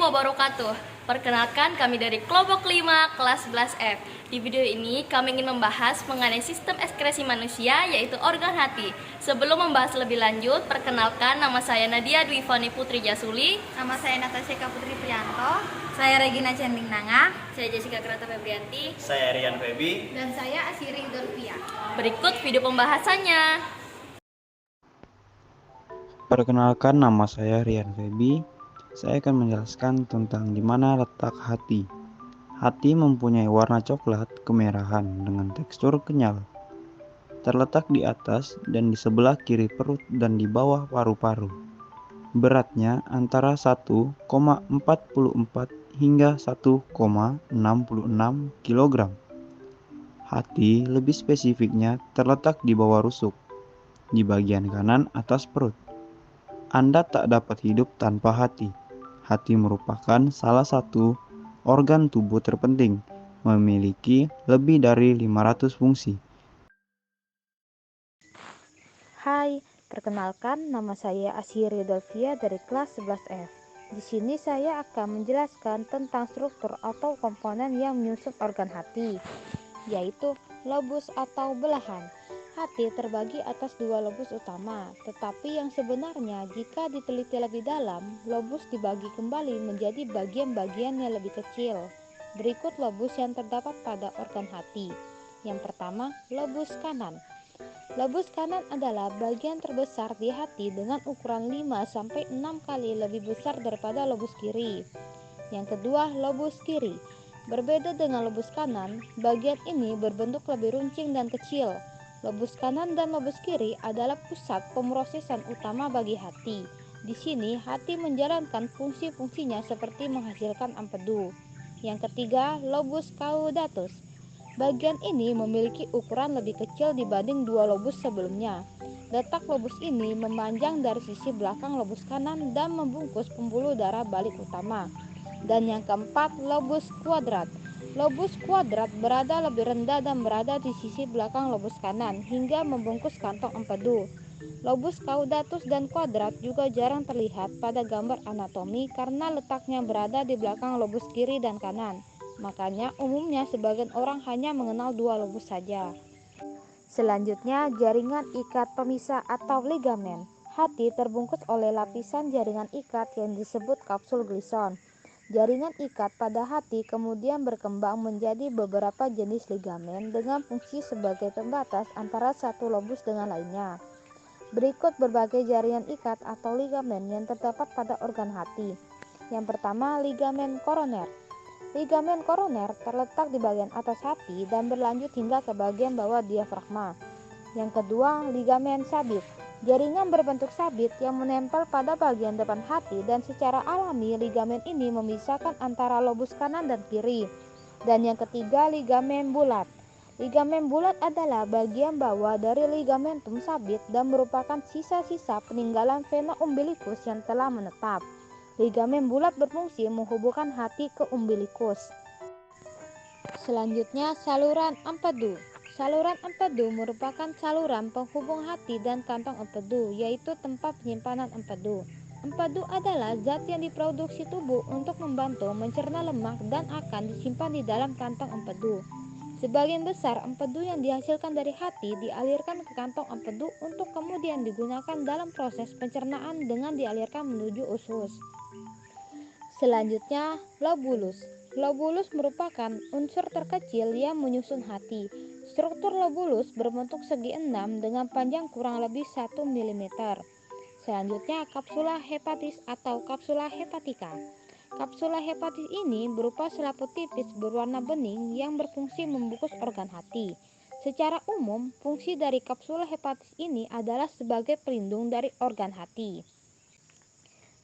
wabarakatuh. Perkenalkan, kami dari kelompok 5 kelas 11F. Di video ini kami ingin membahas mengenai sistem ekskresi manusia, yaitu organ hati. Sebelum membahas lebih lanjut, perkenalkan, nama saya Nadia Dwi Fani Putri Jasuli. Nama saya Natasha Putri Prianto. Saya Regina Cending Nanga. Saya Jessica Grata Febrianti. Saya Rian Febi. Dan saya Asyri Dolvia. Berikut video pembahasannya. Perkenalkan, nama saya Rian Febi. Saya akan menjelaskan tentang di mana letak hati. Hati mempunyai warna coklat kemerahan dengan tekstur kenyal. Terletak di atas dan di sebelah kiri perut dan di bawah paru-paru. Beratnya antara 1,44 hingga 1,66 kg. Hati lebih spesifiknya terletak di bawah rusuk, di bagian kanan atas perut. Anda tak dapat hidup tanpa hati. Hati merupakan salah satu organ tubuh terpenting, memiliki lebih dari 500 fungsi. Hai, perkenalkan nama saya Asyri Dolvia dari kelas 11F. Di sini saya akan menjelaskan tentang struktur atau komponen yang menyusun organ hati, yaitu lobus atau belahan. Hati terbagi atas dua lobus utama, tetapi yang sebenarnya jika diteliti lebih dalam, lobus dibagi kembali menjadi bagian-bagian yang lebih kecil. Berikut lobus yang terdapat pada organ hati. Yang pertama, lobus kanan. Lobus kanan adalah bagian terbesar di hati dengan ukuran 5-6 kali lebih besar daripada lobus kiri. Yang kedua, lobus kiri. Berbeda dengan lobus kanan, bagian ini berbentuk lebih runcing dan kecil. Lobus kanan dan lobus kiri adalah pusat pemrosesan utama bagi hati. Di sini, hati menjalankan fungsi-fungsinya seperti menghasilkan empedu. Yang ketiga, lobus caudatus. Bagian ini memiliki ukuran lebih kecil dibanding dua lobus sebelumnya. Letak lobus ini memanjang dari sisi belakang lobus kanan dan membungkus pembuluh darah balik utama. Dan yang keempat, lobus kuadrat. Lobus kuadrat berada lebih rendah dan berada di sisi belakang lobus kanan hingga membungkus kantong empedu. Lobus caudatus dan kuadrat juga jarang terlihat pada gambar anatomi karena letaknya berada di belakang lobus kiri dan kanan. Makanya umumnya sebagian orang hanya mengenal dua lobus saja. Selanjutnya, jaringan ikat pemisah atau ligamen. Hati terbungkus oleh lapisan jaringan ikat yang disebut kapsul glison. Jaringan ikat pada hati kemudian berkembang menjadi beberapa jenis ligamen dengan fungsi sebagai pembatas antara satu lobus dengan lainnya. Berikut berbagai jaringan ikat atau ligamen yang terdapat pada organ hati. Yang pertama, ligamen koroner. Ligamen koroner terletak di bagian atas hati dan berlanjut hingga ke bagian bawah diafragma. Yang kedua, ligamen sabit. Jaringan berbentuk sabit yang menempel pada bagian depan hati dan secara alami ligamen ini memisahkan antara lobus kanan dan kiri. Dan yang ketiga, ligamen bulat. Ligamen bulat adalah bagian bawah dari ligamentum sabit dan merupakan sisa-sisa peninggalan vena umbilikus yang telah menetap. Ligamen bulat berfungsi menghubungkan hati ke umbilikus. Selanjutnya, saluran empedu. Saluran empedu merupakan saluran penghubung hati dan kantong empedu, yaitu tempat penyimpanan empedu. Empedu adalah zat yang diproduksi tubuh untuk membantu mencerna lemak dan akan disimpan di dalam kantong empedu. Sebagian besar empedu yang dihasilkan dari hati dialirkan ke kantong empedu untuk kemudian digunakan dalam proses pencernaan dengan dialirkan menuju usus. Selanjutnya, lobulus. Lobulus merupakan unsur terkecil yang menyusun hati. Struktur lobulus berbentuk segi enam dengan panjang kurang lebih 1 mm. Selanjutnya, kapsula hepatis atau kapsula hepatika. Kapsula hepatis ini berupa selaput tipis berwarna bening yang berfungsi membungkus organ hati. Secara umum, fungsi dari kapsula hepatis ini adalah sebagai pelindung dari organ hati.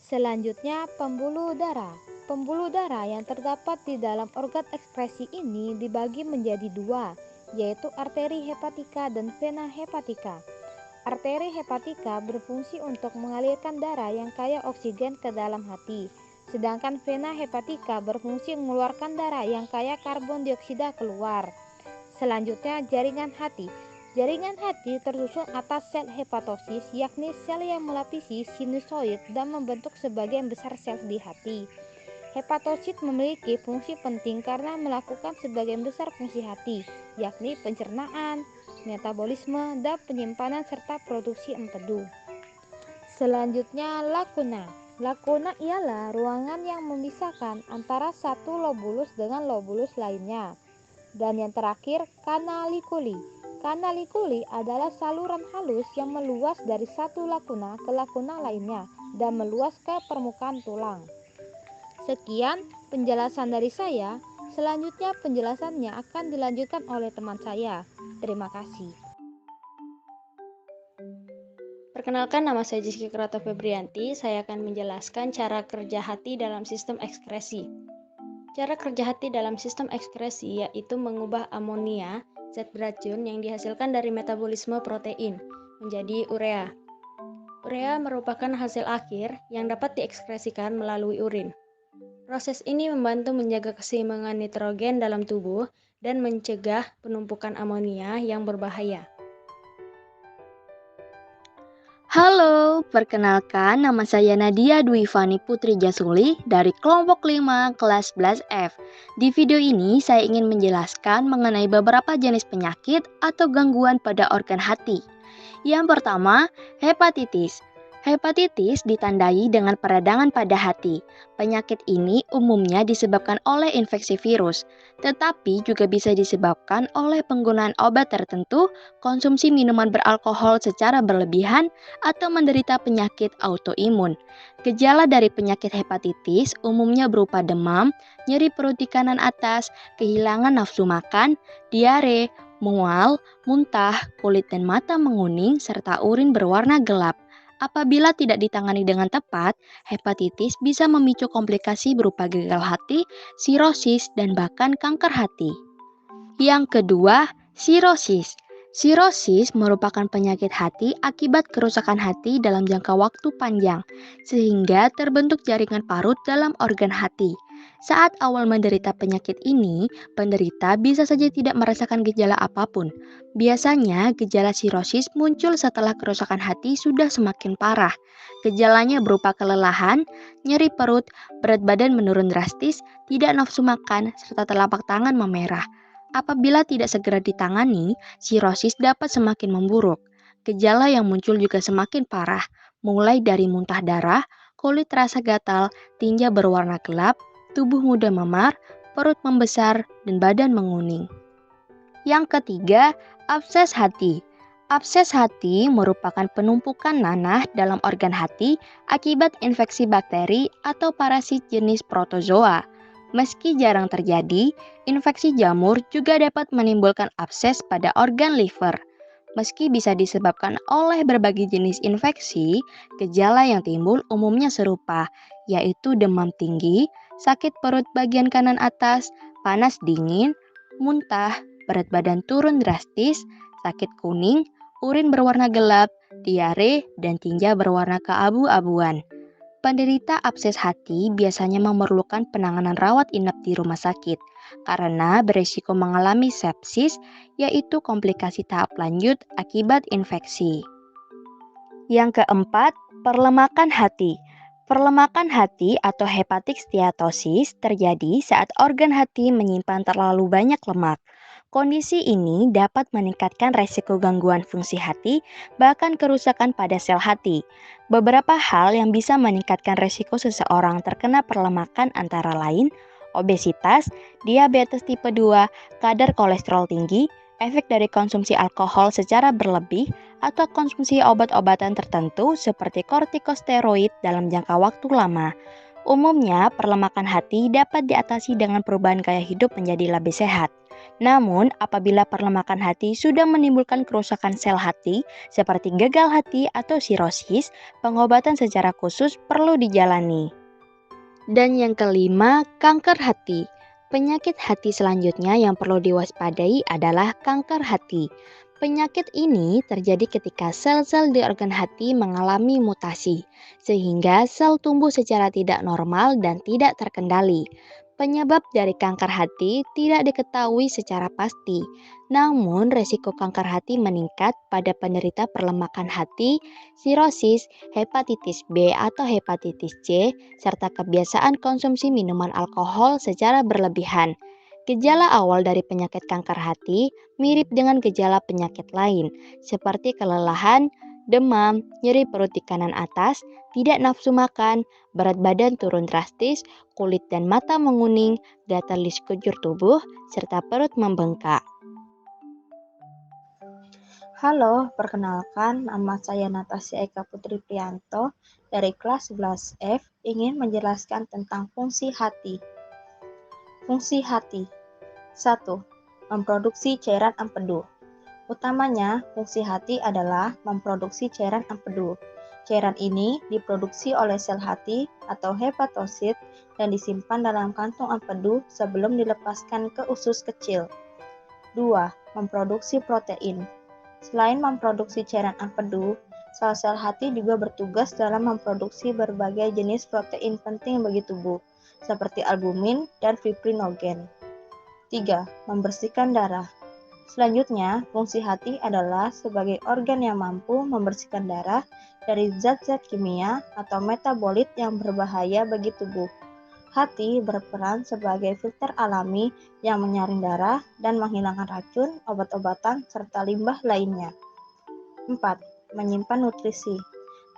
Selanjutnya, pembuluh darah. Pembuluh darah yang terdapat di dalam organ ekskresi ini dibagi menjadi dua, yaitu arteri hepatika dan vena hepatika. Arteri hepatika berfungsi untuk mengalirkan darah yang kaya oksigen ke dalam hati, sedangkan vena hepatika berfungsi mengeluarkan darah yang kaya karbon dioksida keluar. Selanjutnya, jaringan hati. Jaringan hati tersusun atas sel hepatosis, yakni sel yang melapisi sinusoid dan membentuk sebagian besar sel di hati. Hepatosit memiliki fungsi penting karena melakukan sebagian besar fungsi hati, yakni pencernaan, metabolisme, dan penyimpanan serta produksi empedu. Selanjutnya, lakuna. Lakuna ialah ruangan yang memisahkan antara satu lobulus dengan lobulus lainnya. Dan yang terakhir, kanalikuli. Kanalikuli adalah saluran halus yang meluas dari satu lakuna ke lakuna lainnya dan meluas ke permukaan tulang. Sekian penjelasan dari saya. Selanjutnya penjelasannya akan dilanjutkan oleh teman saya. Terima kasih. Perkenalkan, nama saya Jessica Krata Febrianti. Saya akan menjelaskan cara kerja hati dalam sistem ekskresi. Cara kerja hati dalam sistem ekskresi yaitu mengubah amonia, zat beracun yang dihasilkan dari metabolisme protein, menjadi urea. Urea merupakan hasil akhir yang dapat diekskresikan melalui urin. Proses ini membantu menjaga keseimbangan nitrogen dalam tubuh dan mencegah penumpukan amonia yang berbahaya. Halo, perkenalkan nama saya Nadia Dwi Fani Putri Jasuli dari kelompok 5 kelas 11F. Di video ini saya ingin menjelaskan mengenai beberapa jenis penyakit atau gangguan pada organ hati. Yang pertama, hepatitis. Hepatitis ditandai dengan peradangan pada hati. Penyakit ini umumnya disebabkan oleh infeksi virus, tetapi juga bisa disebabkan oleh penggunaan obat tertentu, konsumsi minuman beralkohol secara berlebihan, atau menderita penyakit autoimun. Gejala dari penyakit hepatitis umumnya berupa demam, nyeri perut di kanan atas, kehilangan nafsu makan, diare, mual, muntah, kulit dan mata menguning, serta urin berwarna gelap. Apabila tidak ditangani dengan tepat, hepatitis bisa memicu komplikasi berupa gagal hati, sirosis, dan bahkan kanker hati. Yang kedua, sirosis. Sirosis merupakan penyakit hati akibat kerusakan hati dalam jangka waktu panjang, sehingga terbentuk jaringan parut dalam organ hati. Saat awal menderita penyakit ini, penderita bisa saja tidak merasakan gejala apapun. Biasanya, gejala sirosis muncul setelah kerusakan hati sudah semakin parah. Gejalanya berupa kelelahan, nyeri perut, berat badan menurun drastis, tidak nafsu makan, serta telapak tangan memerah. Apabila tidak segera ditangani, sirosis dapat semakin memburuk. Gejala yang muncul juga semakin parah, mulai dari muntah darah, kulit terasa gatal, tinja berwarna gelap, tubuh mudah memar, perut membesar, dan badan menguning. Yang ketiga, abses hati. Abses hati merupakan penumpukan nanah dalam organ hati akibat infeksi bakteri atau parasit jenis protozoa. Meski jarang terjadi, infeksi jamur juga dapat menimbulkan abses pada organ liver. Meski bisa disebabkan oleh berbagai jenis infeksi, gejala yang timbul umumnya serupa, yaitu demam tinggi, sakit perut bagian kanan atas, panas dingin, muntah, berat badan turun drastis, sakit kuning, urin berwarna gelap, diare, dan tinja berwarna keabu-abuan. Penderita abses hati biasanya memerlukan penanganan rawat inap di rumah sakit karena berisiko mengalami sepsis, yaitu komplikasi tahap lanjut akibat infeksi. Yang keempat, perlemakan hati. Perlemakan hati atau hepatic steatosis terjadi saat organ hati menyimpan terlalu banyak lemak. Kondisi ini dapat meningkatkan resiko gangguan fungsi hati, bahkan kerusakan pada sel hati. Beberapa hal yang bisa meningkatkan resiko seseorang terkena perlemakan antara lain obesitas, diabetes tipe 2, kadar kolesterol tinggi, efek dari konsumsi alkohol secara berlebih, atau konsumsi obat-obatan tertentu seperti kortikosteroid dalam jangka waktu lama. Umumnya, perlemakan hati dapat diatasi dengan perubahan gaya hidup menjadi lebih sehat. Namun, apabila perlemakan hati sudah menimbulkan kerusakan sel hati seperti gagal hati atau sirosis, pengobatan secara khusus perlu dijalani. Dan yang kelima, kanker hati. Penyakit hati selanjutnya yang perlu diwaspadai adalah kanker hati. Penyakit ini terjadi ketika sel-sel di organ hati mengalami mutasi, sehingga sel tumbuh secara tidak normal dan tidak terkendali. Penyebab dari kanker hati tidak diketahui secara pasti, namun resiko kanker hati meningkat pada penderita perlemakan hati, sirosis, hepatitis B atau hepatitis C, serta kebiasaan konsumsi minuman alkohol secara berlebihan. Gejala awal dari penyakit kanker hati mirip dengan gejala penyakit lain, seperti kelelahan, demam, nyeri perut di kanan atas, tidak nafsu makan, berat badan turun drastis, kulit dan mata menguning, gatal di sekujur tubuh, serta perut membengkak. Halo, perkenalkan nama saya Natasha Eka Putri Priyanto dari kelas 11F ingin menjelaskan tentang fungsi hati. Fungsi hati 1. Memproduksi cairan empedu. Utamanya, fungsi hati adalah memproduksi cairan empedu. Cairan ini diproduksi oleh sel hati atau hepatosit dan disimpan dalam kantung empedu sebelum dilepaskan ke usus kecil. 2. Memproduksi protein. Selain memproduksi cairan empedu, sel-sel hati juga bertugas dalam memproduksi berbagai jenis protein penting bagi tubuh, seperti albumin dan fibrinogen. 3. Membersihkan darah. Selanjutnya, fungsi hati adalah sebagai organ yang mampu membersihkan darah dari zat-zat kimia atau metabolit yang berbahaya bagi tubuh. Hati berperan sebagai filter alami yang menyaring darah dan menghilangkan racun, obat-obatan, serta limbah lainnya. 4. Menyimpan nutrisi.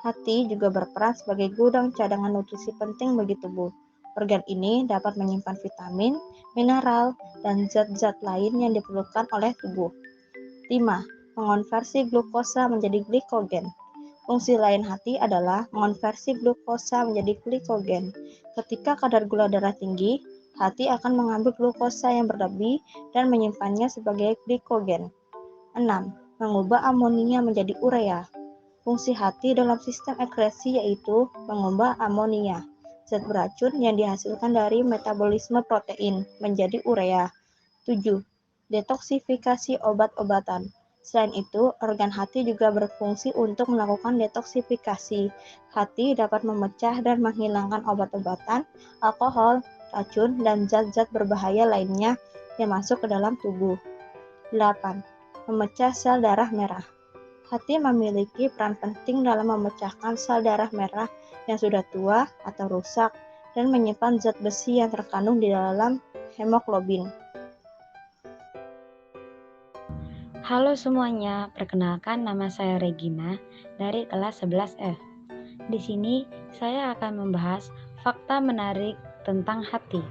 Hati juga berperan sebagai gudang cadangan nutrisi penting bagi tubuh. Organ ini dapat menyimpan vitamin, mineral, dan zat-zat lain yang diperlukan oleh tubuh. 5. Mengonversi glukosa menjadi glikogen. Fungsi lain hati adalah mengonversi glukosa menjadi glikogen. Ketika kadar gula darah tinggi, hati akan mengambil glukosa yang berlebih dan menyimpannya sebagai glikogen. 6. Mengubah amonia menjadi urea. Fungsi hati dalam sistem ekskresi yaitu mengubah amonia, zat beracun yang dihasilkan dari metabolisme protein, menjadi urea. 7. Detoksifikasi obat-obatan. Selain itu, organ hati juga berfungsi untuk melakukan detoksifikasi. Hati dapat memecah dan menghilangkan obat-obatan, alkohol, racun, dan zat-zat berbahaya lainnya yang masuk ke dalam tubuh. 8. Memecah sel darah merah. Hati memiliki peran penting dalam memecahkan sel darah merah yang sudah tua atau rusak dan menyimpan zat besi yang terkandung di dalam hemoglobin. Halo semuanya, perkenalkan nama saya Regina dari kelas 11F. Di sini saya akan membahas fakta menarik tentang hati.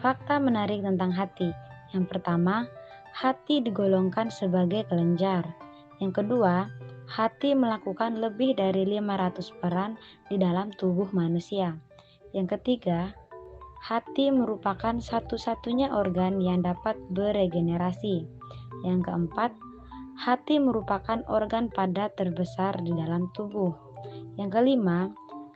Fakta menarik tentang hati. Yang pertama, hati digolongkan sebagai kelenjar. Yang kedua, hati melakukan lebih dari 500 peran di dalam tubuh manusia. Yang ketiga, hati merupakan satu-satunya organ yang dapat beregenerasi. Yang keempat, hati merupakan organ padat terbesar di dalam tubuh. Yang kelima,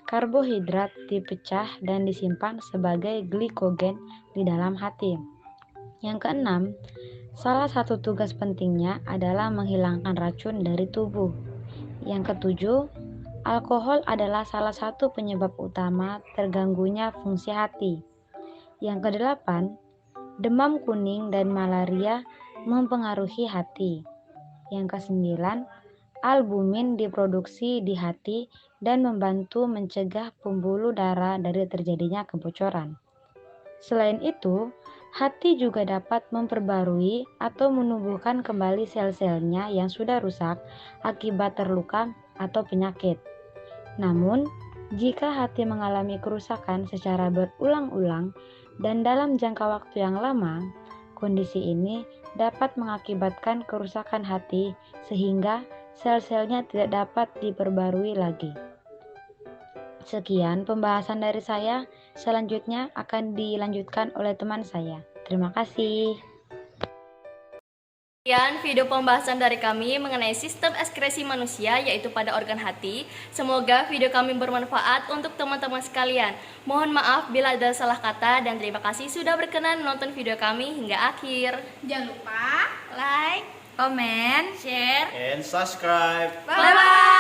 karbohidrat dipecah dan disimpan sebagai glikogen di dalam hati. Yang keenam, salah satu tugas pentingnya adalah menghilangkan racun dari tubuh. Yang ketujuh, alkohol adalah salah satu penyebab utama terganggunya fungsi hati. Yang kedelapan, demam kuning dan malaria mempengaruhi hati. Yang kesembilan, albumin diproduksi di hati dan membantu mencegah pembuluh darah dari terjadinya kebocoran. Selain itu, hati juga dapat memperbarui atau menumbuhkan kembali sel-selnya yang sudah rusak akibat terluka atau penyakit. Namun, jika hati mengalami kerusakan secara berulang-ulang dan dalam jangka waktu yang lama, kondisi ini dapat mengakibatkan kerusakan hati sehingga sel-selnya tidak dapat diperbarui lagi. Sekian pembahasan dari saya, selanjutnya akan dilanjutkan oleh teman saya. Terima kasih. Sekian video pembahasan dari kami mengenai sistem ekskresi manusia yaitu pada organ hati. Semoga video kami bermanfaat untuk teman-teman sekalian. Mohon maaf bila ada salah kata dan terima kasih sudah berkenan menonton video kami hingga akhir. Jangan lupa like, Komen, share, and subscribe. bye-bye.